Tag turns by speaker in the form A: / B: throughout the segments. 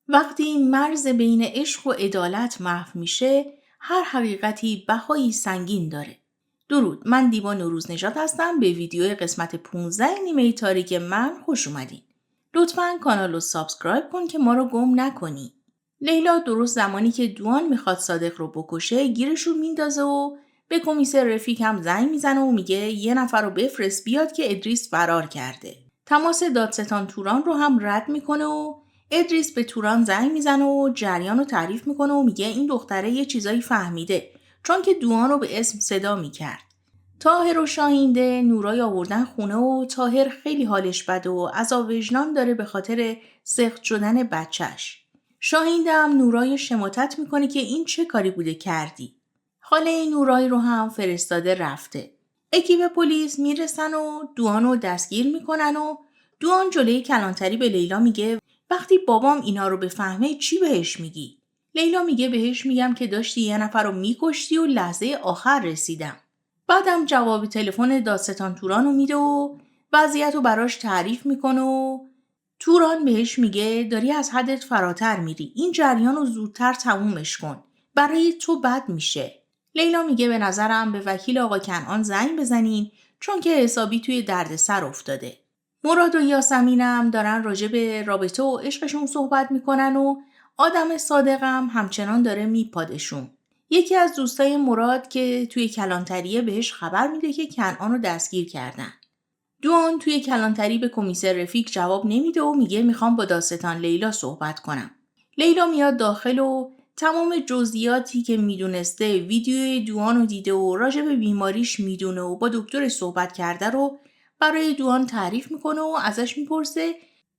A: وقتی مرز بین عشق و عدالت محو میشه، هر حقیقتی بهایی سنگین داره. درود، من دیبا نوروز نژاد هستم. به ویدیو قسمت 15 نیمه تاریک من خوش اومدین. لطفاً کانال رو سابسکرایب کن که ما رو گم نکنی. لیلا درست زمانی که دوان میخواد صادق رو بکشه گیرش رو میندازه و به کمیسر رفیق هم زنگ میزنه و میگه یه نفر رو بفرست بیاد که ادریس فرار کرده. تماس دادستان توران رو هم رد میکنه و ادریس به توران زنگ میزنه و جریان رو تعریف میکنه و میگه این دختره یه چیزایی فهمیده، چون که دوان رو به اسم صدا میکرد. طاهر و شاهینده نورای آوردن خونه و طاهر خیلی حالش بده و عذاب وجدان داره به خاطر سخت شدن بچهش. شاهینده هم نورای شماتت میکنه که این چه کاری بوده کردی. خاله نورای رو هم فرستاده رفته. اکیپ پلیس میرسن و دوان رو دستگیر میکنن و دوان جلوی کلانتری به لیلا میگه وقتی بابام اینا رو بفهمه چی بهش میگی؟ لیلا میگه بهش میگم که داشتی یه نفر رو میکشتی و لحظه آخر رسیدم. بعدم جواب تلفن دادستان توران رو میده و وضعیت رو براش تعریف میکنه و توران بهش میگه داری از حدت فراتر میری. این جریان رو زودتر تمومش کن. برای تو بد میشه. لیلا میگه به نظرم به وکیل آقا کنعان زنگ بزنین چون که حسابی توی دردسر افتاده. مراد و یاسمینم دارن راجع به رابطه و عشقشون صحبت میکنن و آدم صادقم همچنان داره میپادشون. یکی از دوستای مراد که توی کلانتریه بهش خبر میده که کنعان رو دستگیر کردن. دوان توی کلانتری به کمیسر رفیق جواب نمیده و میگه میخوام با دادستان لیلا صحبت کنم. لیلا میاد داخل و تمام جزئیاتی که میدونسته ویدیوی دوان رو دیده و راجع به بیماریش میدونه و با دکتر صحبت کرده رو برای دوان تعریف میکنه و ازش میپرسه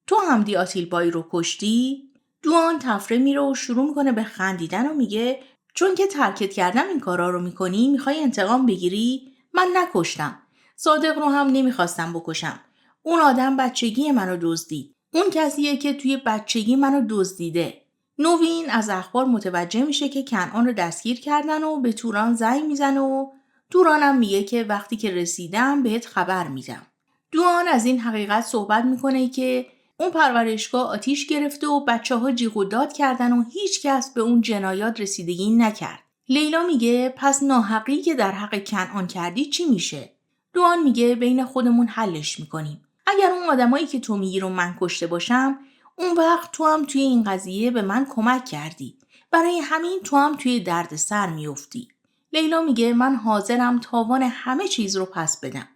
A: تو هم دی آتیلبایی رو کشتی؟ دوان تفره میره و شروع میکنه به خندیدن و میگه چون که ترکت کردم این کارا رو میکنی میخوای انتقام بگیری؟ من نکشتم. صادق رو هم نمیخواستم بکشم. اون آدم بچگی منو دزدید. اون کسیه که توی بچگی منو دزدیده. نوین از اخبار متوجه میشه که کنعان رو دستگیر کردن و به توران زنگ میزنه و تورانم میگه که وقتی که رسیدم بهت خبر میدم. دوان از این حقیقت صحبت میکنه که اون پرورشگاه آتیش گرفته و بچه‌ها جیغ و داد کردن و هیچ کس به اون جنایات رسیدگی نکرد. لیلا میگه پس ناحقی که در حق کنعان کردی چی میشه؟ دوان میگه بین خودمون حلش میکنیم. اگر اون آدمایی که تو میگی رو من کشته باشم، اون وقت تو هم توی این قضیه به من کمک کردی. برای همین تو هم توی درد سر میافتی. لیلا میگه من حاضرم تاوان همه چیز رو پس بدم.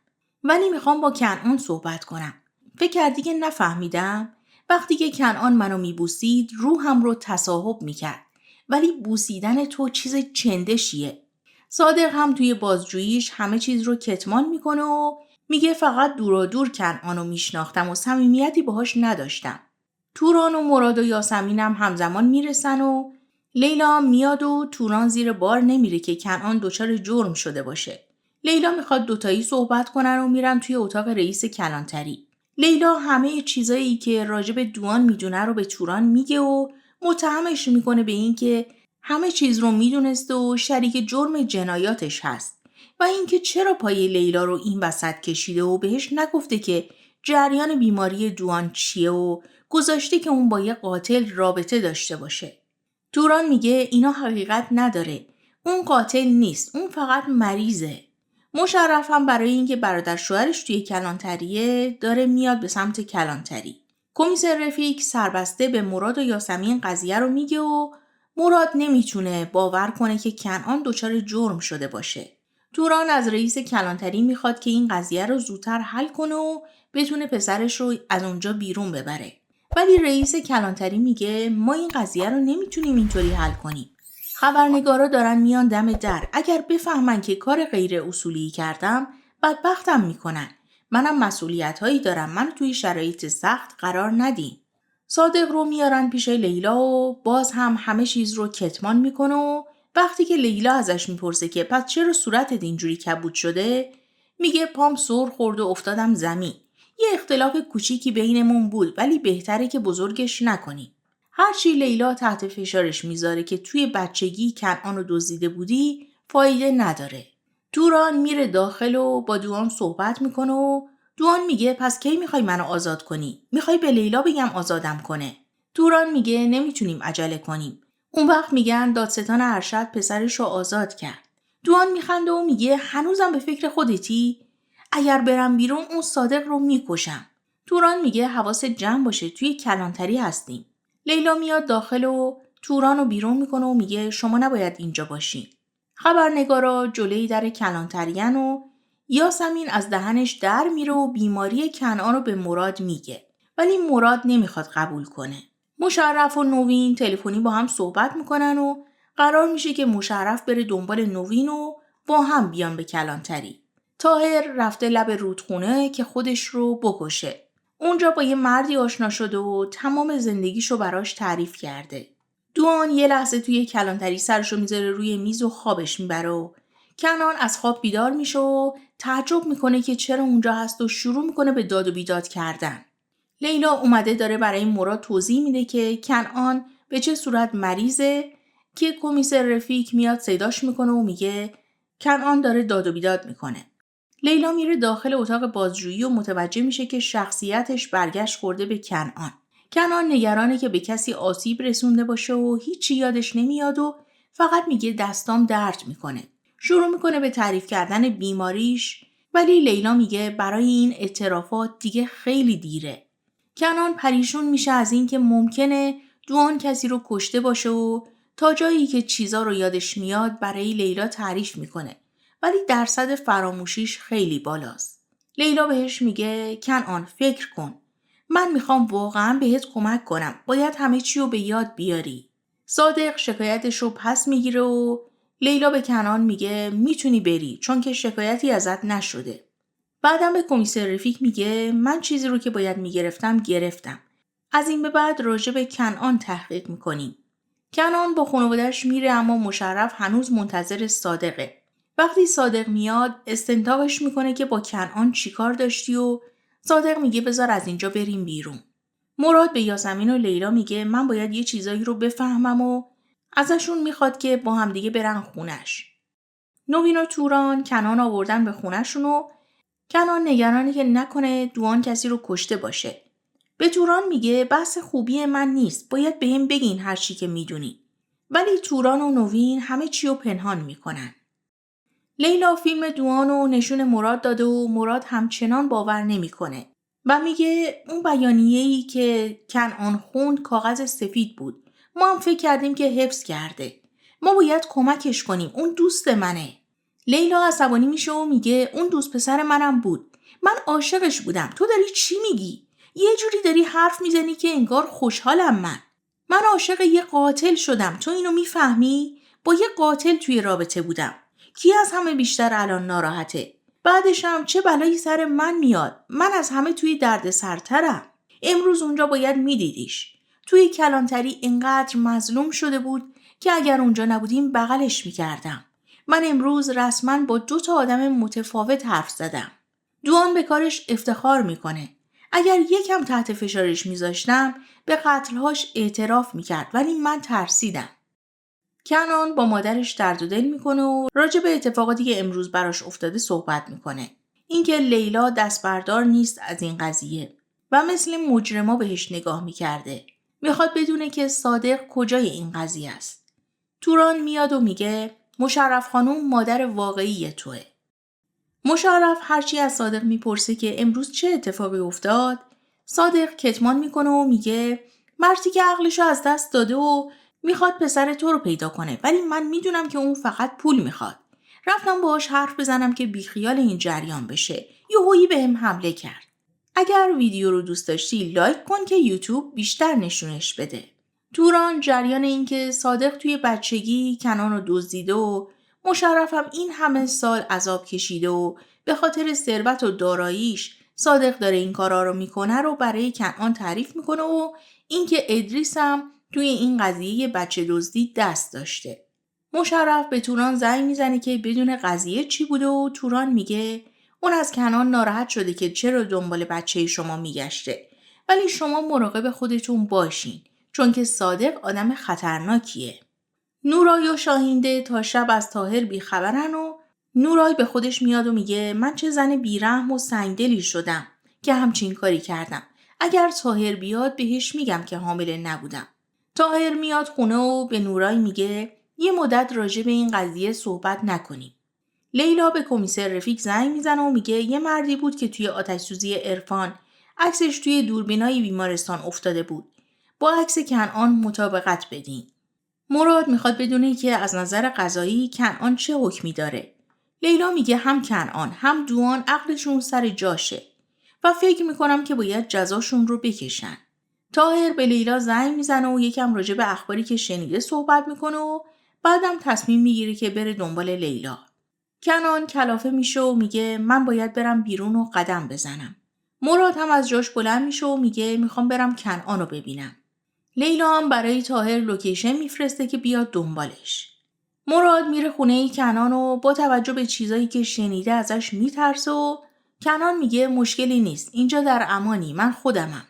A: ولی میخوام با کنعان صحبت کنم. فکر کردی که نفهمیدم؟ وقتی که کنعان منو میبوسید روحم رو تصاحب میکرد. ولی بوسیدن تو چیز چندشیه. صادق هم توی بازجوییش همه چیز رو کتمان میکنه و میگه فقط دورا دور کنعانو میشناختم و صمیمیتی باهاش نداشتم. توران و مراد و یاسمینم همزمان میرسن و لیلا میاد و توران زیر بار نمیره که کنعان دچار جرم شده باشه. لیلا میخواد دوتایی صحبت کنن و میرن توی اتاق رئیس کلانتری. لیلا همه چیزایی که راجب دوان میدونه رو به توران میگه و متهمش میکنه به این که همه چیز رو میدونسته و شریک جرم جنایاتش هست و اینکه چرا پای لیلا رو این وسط کشیده و بهش نگفته که جریان بیماری دوان چیه و گذاشته که اون با یه قاتل رابطه داشته باشه. توران میگه اینا حقیقت نداره. اون قاتل نیست. اون فقط مریضه. مشرف هم برای اینکه برادر شوهرش توی کلانتریه داره میاد به سمت کلانتری. کمیسر رفیق سربسته به مراد و یاسمین قضیه رو میگه و مراد نمیتونه باور کنه که کنعان دچار جرم شده باشه. توران از رئیس کلانتری میخواد که این قضیه رو زودتر حل کنه و بتونه پسرش رو از اونجا بیرون ببره. ولی رئیس کلانتری میگه ما این قضیه رو نمیتونیم اینطوری حل کنیم. خبرنگارا دارن میان دم در. اگر بفهمن که کار غیر اصولی کردم بدبختم میکنن. منم مسئولیت هایی دارم. من توی شرایط سخت قرار ندیم. صادق رو میارن پیش لیلا و باز هم همه چیز رو کتمان میکنه و وقتی که لیلا ازش میپرسه که پس چرا صورتت اینجوری کبود شده، میگه پام سر خورد و افتادم زمین. یه اختلاف کوچیکی بینمون بود ولی بهتره که بزرگش نکنی. هرچی لیلا تحت فشارش میذاره که توی بچگی کنعان رو دزدیده بودی فایده نداره. توران میره داخل و با دوان صحبت میکنه و دوان میگه پس کی میخوای منو آزاد کنی؟ میخوای به لیلا بگم آزادم کنه؟ توران میگه نمیتونیم عجله کنیم. اون وقت میگن دادستان ارشد پسرش رو آزاد کرد. دوان میخنده و میگه هنوزم به فکر خودتی؟ اگر برم بیرون اون صادق رو میکشم. توران میگه حواست جمع باشه، توی کلانتری هستیم. لیلا میاد داخل و توران رو بیرون میکنه و میگه شما نباید اینجا باشین. خبرنگارا جلوی در کلانتریان و یاسمین از دهنش در میره و بیماری کنعان رو به مراد میگه. ولی مراد نمیخواد قبول کنه. مشرف و نوین تلفنی با هم صحبت میکنن و قرار میشه که مشرف بره دنبال نوین و با هم بیان به کلانتری. طاهر رفته لب رودخونه که خودش رو بکشه. اونجا با یه مردی آشنا شده و تمام زندگیشو براش تعریف کرده. دوان یه لحظه توی کلانتری سرشو میذاره روی میز و خوابش میبره و کنان از خواب بیدار میشه و تعجب میکنه که چرا اونجا هست و شروع میکنه به داد و بیداد کردن. لیلا اومده داره برای مراد توضیح میده که کنعان به چه صورت مریضه که کمیسر رفیق میاد صداش میکنه و میگه کنعان داره داد و بیداد میکنه. لیلا میره داخل اتاق بازجویی و متوجه میشه که شخصیتش برگشت خورده به کنعان. کنعان نگرانه که به کسی آسیب رسونده باشه و هیچی یادش نمیاد و فقط میگه دستام درد میکنه. شروع میکنه به تعریف کردن بیماریش، ولی لیلا میگه برای این اعترافات دیگه خیلی دیره. کنعان پریشون میشه از این که ممکنه دوان کسی رو کشته باشه و تا جایی که چیزا رو یادش میاد برای لیلا تعریف میکنه، ولی درصد فراموشیش خیلی بالاست. لیلا بهش میگه کنعان فکر کن. من میخوام واقعا بهت کمک کنم. باید همه چی رو به یاد بیاری. صادق شکایتش رو پس میگیره و لیلا به کنعان میگه میتونی بری چون که شکایتی ازت نشده. بعدم به کمیسر رفیق میگه من چیزی رو که باید میگرفتم گرفتم. از این به بعد راجع به کنعان تحقیق میکنیم. کنعان با خانواده‌اش میره اما مشرف هنوز منتظر صادقه. وقتی صادق میاد استنتاقش میکنه که با کنعان چیکار داشتی و صادق میگه بذار از اینجا بریم بیرون. مراد به یاسمین و لیلا میگه من باید یه چیزایی رو بفهمم و ازشون میخواد که با همدیگه برن خونش. نوین و توران کنعان آوردن به خونشون و کنعان نگرانه که نکنه دوان کسی رو کشته باشه. به توران میگه بحث خوبی من نیست. باید بهم بگین هر چی که میدونی. ولی توران و نوین همه چی رو پنهان میکنن. لیلا فیلم دوان رو نشون مراد داده و مراد همچنان باور نمیکنه و میگه اون بیانیه‌ای که کنعان خوند کاغذ سفید بود. ما هم فکر کردیم که حفظ کرده. ما باید کمکش کنیم. اون دوست منه. لیلا عصبانی میشه و میگه اون دوست پسر منم بود. من عاشقش بودم. تو داری چی میگی؟ یه جوری داری حرف میزنی که انگار خوشحالم من عاشق یه قاتل شدم. تو اینو میفهمی؟ با یه قاتل توی رابطه بودم. کی از همه بیشتر الان ناراحته؟ بعدش هم چه بلایی سر من میاد؟ من از همه توی درد سرترم. امروز اونجا باید میدیدیش. توی کلانتری اینقدر مظلوم شده بود که اگر اونجا نبودیم بغلش میکردم. من امروز رسما با 2 آدم متفاوت حرف زدم. دوان به کارش افتخار میکنه. اگر یکم تحت فشارش میذاشتم به قتلهاش اعتراف میکرد، ولی من ترسیدم. کنعان با مادرش درد و دل میکنه و راجع به اتفاقاتی که امروز براش افتاده صحبت میکنه. اینکه لیلا دست بردار نیست از این قضیه و مثل مجرما بهش نگاه میکرده. میخواد بدونه که صادق کجای این قضیه است. توران میاد و میگه مشرف خانم مادر واقعی توه. مشرف هرچی از صادق میپرسه که امروز چه اتفاقی افتاد، صادق کتمان میکنه و میگه مردی که عقلشو از دست داده و میخواد پسر تو رو پیدا کنه، ولی من میدونم که اون فقط پول میخواد. رفتم باهاش حرف بزنم که بیخیال این جریان بشه. یهویی بهم حمله کرد. اگر ویدیو رو دوست داشتی لایک کن که یوتیوب بیشتر نشونش بده. توران جریان این که صادق توی بچگی کنعان رو دزدیده و مشرفم این همه سال عذاب کشیده و به خاطر ثروت و داراییش صادق داره این کارا رو میکنه رو برای کنعان تعریف میکنه و اینکه ادریس هم توی این قضیه بچه دزدی دست داشته. مشرف به توران زنگ میزنه که بدون قضیه چی بوده و توران میگه اون از کنعان ناراحت شده که چرا دنبال بچه شما میگشته، ولی شما مراقب خودتون باشین چون که صادق آدم خطرناکیه. نورای و شاهینده تا شب از طاهر بیخبرن و نورای به خودش میاد و میگه من چه زن بیرحم و سنگدلی شدم که همچین کاری کردم. اگر طاهر بیاد بهش میگم که حامل نبودم. طاهر میاد خونه و به نورای میگه یه مدت راجع به این قضیه صحبت نکنیم. لیلا به کمیسر رفیق زنگ میزنه و میگه یه مردی بود که توی آتش‌سوزی عرفان عکسش توی دوربینای بیمارستان افتاده بود. با عکس کنعان مطابقت بدین. مراد میخواد بدونه که از نظر قضایی کنعان چه حکمی داره. لیلا میگه هم کنعان هم دوان عقلشون سر جاشه و فکر میکنم که باید جزاشون رو بکشن. طاهر به لیلا زنگ میزنه و یکم راجع به اخباری که شنیده صحبت میکنه و بعدم تصمیم میگیره که بره دنبال لیلا. کنعان کلافه میشه و میگه من باید برم بیرون و قدم بزنم. مراد هم از جاش بلند میشه و میگه میخوام برم کنعان رو ببینم. لیلا هم برای طاهر لوکیشن میفرسته که بیاد دنبالش. مراد میره خونه کنعان و با توجه به چیزایی که شنیده ازش میترسه و کنعان میگه مشکلی نیست، اینجا در امانی، من خودمم.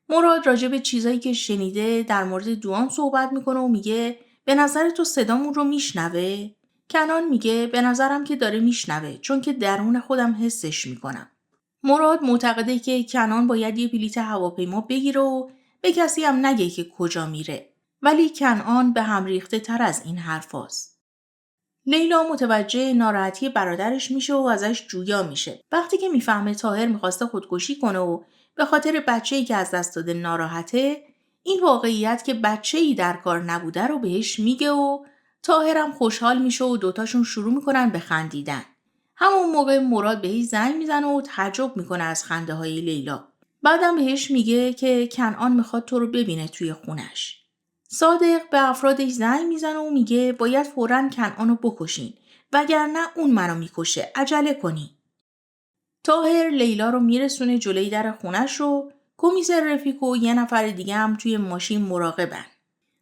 A: مراد راجع به چیزایی که شنیده در مورد دوان صحبت میکنه و میگه به نظر تو صدامون رو میشنوه؟ کنعان میگه به نظرم که داره میشنوه چون که درون خودم حسش میکنم. مراد معتقده که کنعان باید یه بلیط هواپیما بگیره و به کسی هم نگه که کجا میره. ولی کنعان به هم ریخته تر از این حرفاست. لیلا متوجه ناراحتی برادرش میشه و ازش جویا میشه. وقتی که میفهمه طاهر میخواسته خودکشی کنه و به خاطر بچه‌ای که از دست داده ناراحته، این واقعیت که بچه‌ای در کار نبوده رو بهش میگه و طاهر هم خوشحال میشه و دوتاشون شروع میکنن به خندیدن. همون موقع مراد بهش زنگ میزنه و تعجب میکنه از خنده های لیلا. بعدم بهش میگه که کنعان میخواد تو رو ببینه توی خونش. صادق به افرادش زنگ میزنه و میگه باید فوراً کنعان رو بکشین وگرنه اون منو میکشه، عجله کنین. طاهر لیلا رو میرسونه جلوی در خونش رو، کمیسر رفیق و یه نفر دیگه هم توی ماشین مراقبن.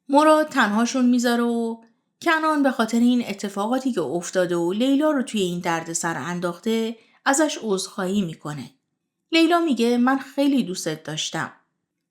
A: مراد تنهاشون میذاره و کنعان به خاطر این اتفاقاتی که افتاده و لیلا رو توی این دردسر انداخته ازش عذرخواهی میکنه. لیلا میگه من خیلی دوستت داشتم.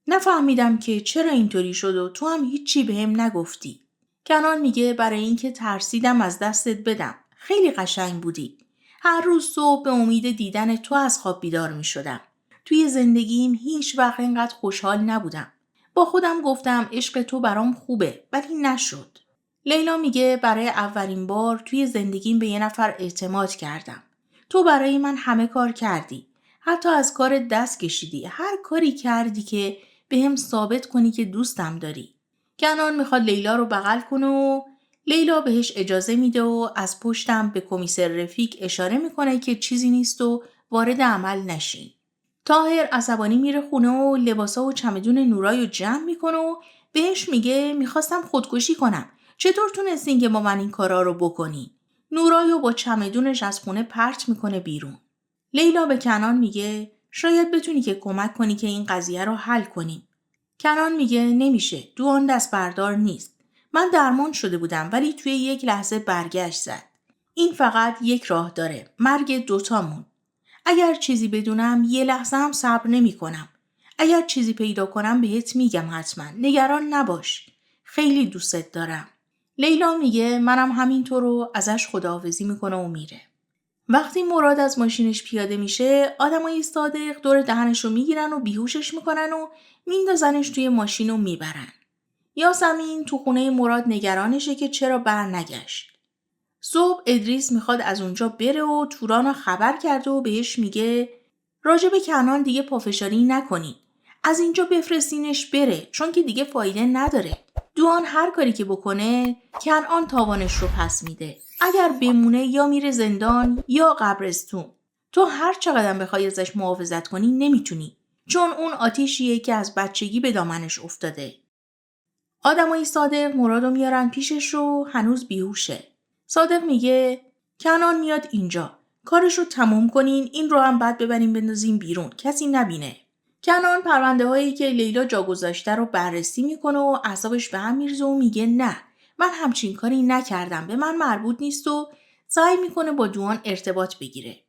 A: نفهمیدم که چرا اینطوری شد و تو هم هیچی بهم نگفتی. کنعان میگه برای اینکه ترسیدم از دستت بدم. خیلی قشنگ بودی. هر روز صبح به امید دیدن تو از خواب بیدار میشدم. توی زندگیم هیچ وقت اینقدر خوشحال نبودم. با خودم گفتم عشق تو برام خوبه ولی نشد. لیلا میگه برای اولین بار توی زندگیم به یه نفر اعتماد کردم. تو برای من همه کار کردی. حتی از کار دست کشیدی. هر کاری کردی که به هم ثابت کنی که دوستم داری. کنعان میخواد لیلا رو بغل کنه و لیلا بهش اجازه میده و از پشتم به کمیسر رفیق اشاره میکنه که چیزی نیست و وارد عمل نشین. طاهر عصبانی میره خونه و لباسا و چمدون نورای رو جمع میکنه و بهش میگه میخواستم خودکشی کنم. چطور تونستین که با من این کارا رو بکنی؟ نورای رو با چمدونش از خونه پرت میکنه بیرون. لیلا به کنعان میگه شاید بتونی که کمک کنی که این قضیه رو حل کنیم. کنعان میگه نمیشه، دوان دست بردار نیست. من درمان شده بودم ولی توی یک لحظه برگشت زد. این فقط یک راه داره، مرگ دوتامون. اگر چیزی بدونم یه لحظه هم صبر نمی کنم. اگر چیزی پیدا کنم بهت میگم حتما. نگران نباش. خیلی دوستت دارم. لیلا میگه منم همینطور رو ازش خداحافظی میکنه و میره. وقتی مراد از ماشینش پیاده میشه، آدمای صادق دور دهنش رو میگیرن و بیهوشش میکنن و میندازنش توی ماشین و میبرن. یاسمین تو خونه مراد نگرانشه که چرا بر نگشت. صبح ادریس میخواد از اونجا بره و توران رو خبر کرده و بهش میگه راجب کنعان دیگه پافشاری نکنین. از اینجا بفرستینش بره چون که دیگه فایده نداره. دوان هر کاری که بکنه کنعان تاوانش رو پس میده. اگر بمونه یا میره زندان یا قبرستون. تو هر چقدر بخوای ازش محافظت کنی نمیتونی. چون اون آتیشیه که از بچگی به دامنش افتاده. آدمای صادق مرادو میارن پیشش رو هنوز بیهوشه. صادق میگه کنعان میاد اینجا. کارش رو تموم کنین این رو هم بعد ببریم بندازیم بیرون. کسی نبینه. کنعان پرونده هایی که لیلا جا گذاشته رو بررسی میکنه و اعصابش به هم میریزه و میگه نه من همچین کاری نکردم به من مربوط نیست و سعی میکنه با دوان ارتباط بگیره.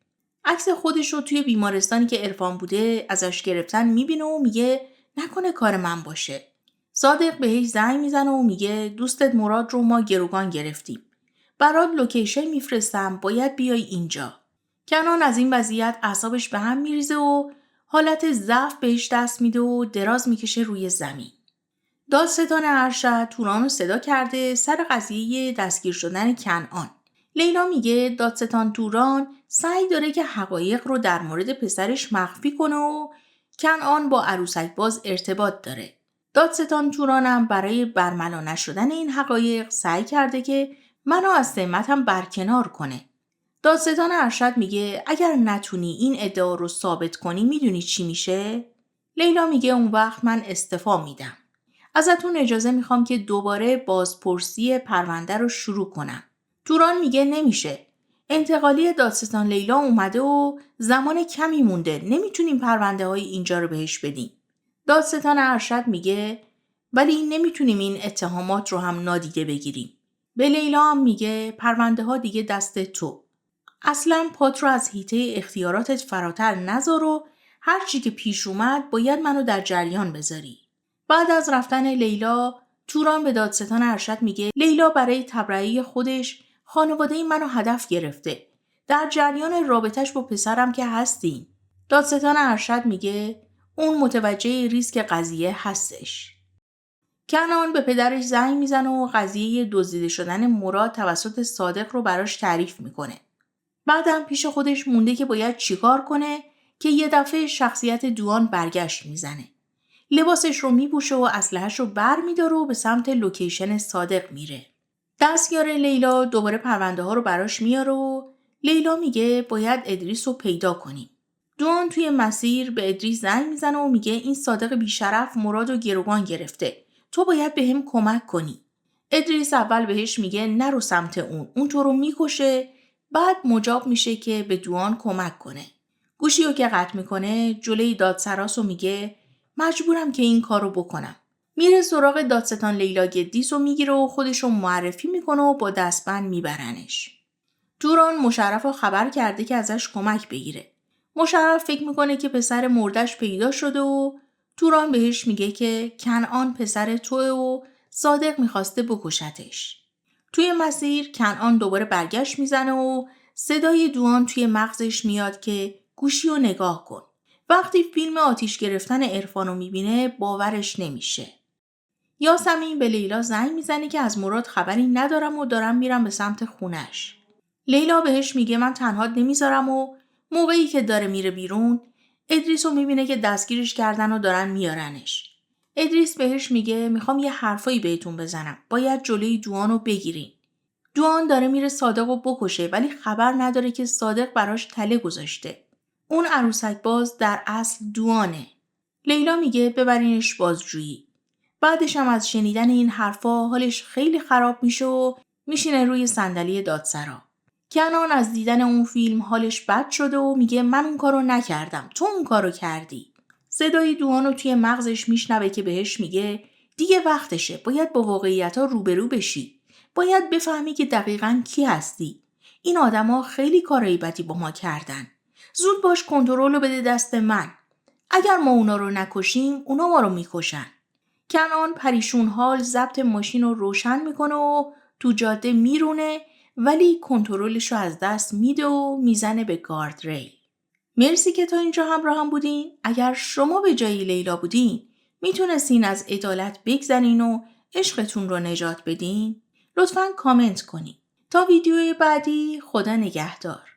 A: عکس خودش رو توی بیمارستانی که عرفان بوده ازش گرفتن میبینه و میگه نکنه کار من باشه. صادق بهش زنگ میزنه و میگه دوستت مراد رو ما گروگان گرفتیم. برات لوکیشن میفرستم باید بیای اینجا. کنعان از این وضعیت اعصابش به هم میریزه و حالت ضعف بهش دست میده و دراز میکشه روی زمین. دادستان ارشد توران رو صدا کرده سر قضیه دستگیر شدن کنعان. لیلا میگه دادستان توران سعی داره که حقایق رو در مورد پسرش مخفی کنه و کنعان با عروسک باز ارتباط داره. دادستان تورانم برای برملا نشدن این حقایق سعی کرده که منو از تهمتم برکنار کنه. دادستان ارشد میگه اگر نتونی این ادعا رو ثابت کنی میدونی چی میشه؟ لیلا میگه اون وقت من استعفا میدم. ازتون اجازه میخوام که دوباره بازپرسی پرونده رو شروع کنم. توران میگه نمیشه. انتقالی دادستان لیلا اومده و زمان کمی مونده. نمیتونیم پرونده های اینجا رو بهش بدیم. دادستان ارشد میگه ولی نمیتونیم این اتهامات رو هم نادیده بگیریم. به لیلا هم میگه پرونده ها دیگه دست تو. اصلا پات رو از حیطه اختیاراتت فراتر نذار و هر چی که پیش اومد باید منو در جریان بذاری. بعد از رفتن لیلا، توران به دادستان ارشد میگه لیلا برای تبرئه خودش خانواده منو هدف گرفته. در جریان رابطش با پسرم که هستیم. دادستان ارشد میگه اون متوجه ریسک قضیه هستش. کنعان به پدرش زنگ میزنه و قضیه دزدیده شدن مراد توسط صادق رو براش تعریف میکنه. بعدم پیش خودش مونده که باید چیکار کنه که یه دفعه شخصیت دوان برگشت میزنه. لباسش رو میپوشه و اسلحه‌اش رو بر میداره و به سمت لوکیشن صادق میره. دستیار لیلا دوباره پرونده ها رو براش میاره و لیلا میگه باید ادریس رو پیدا کنیم. دوان توی مسیر به ادریس زنگ میزنه و میگه این صادق بیشرف مراد و گروگان گرفته. تو باید به هم کمک کنی. ادریس اول بهش میگه نرو سمت اون تو رو میکشه. بعد مجاب میشه که به دوان کمک کنه. گوشی رو که قطع میکنه جلوی دادسراس و میگه مجبورم که این کارو بکنم. میره سراغ دادستان لیلا گدیس رو میگیره و خودش رو معرفی میکنه و با دستبند میبرنش. توران مشرف رو خبر کرده که ازش کمک بگیره. مشرف فکر میکنه که پسر مردش پیدا شده و توران بهش میگه که کنعان پسر توه و صادق میخواسته بکشتش. توی مسیر کنعان دوباره برگشت میزنه و صدای دوان توی مغزش میاد که گوشی رو نگاه کن. وقتی فیلم آتیش گرفتن عرفان رو میبینه باورش نمیشه. یاسمین به لیلا زنگ میزنه که از مراد خبری ندارم و دارم میرم به سمت خونش. لیلا بهش میگه من تنها نمیذارم و موقعی که داره میره بیرون ادریس رو میبینه که دستگیرش کردن و دارن میارنش. ادریس بهش میگه میخوام یه حرفایی بهتون بزنم. باید جلوی دوان رو بگیرین. دوان داره میره صادق رو بکشه ولی خبر نداره که صادق براش تله گذاشته. اون عروسک باز در اصل دوانه. لیلا میگه ببرینش بازجویی. بعدش هم از شنیدن این حرفا حالش خیلی خراب میشه و میشینه روی صندلی دادسرا. کنعان از دیدن اون فیلم حالش بد شده و میگه من اون کارو نکردم. تو اون کارو کردی. صدای دوانو توی مغزش میشنوه که بهش میگه دیگه وقتشه. باید با واقعیت‌ها روبرو بشی. باید بفهمی که دقیقاً کی هستی. این آدما خیلی کارای بدی با ما کردن. زود باش کنترل رو بده دست من. اگر ما اونا رو نکشیم اونا ما رو میکشن. کنعان پریشون حال ضبط ماشین رو روشن میکنه و تو جاده میرونه ولی کنترلش رو از دست میده و میزنه به گارد ریل. مرسی که تا اینجا همراهم بودین. اگر شما به جای لیلا بودین میتونستین از عدالت بگذرین و عشقتون رو نجات بدین. لطفاً کامنت کنین. تا ویدیوی بعدی خدا نگهدار.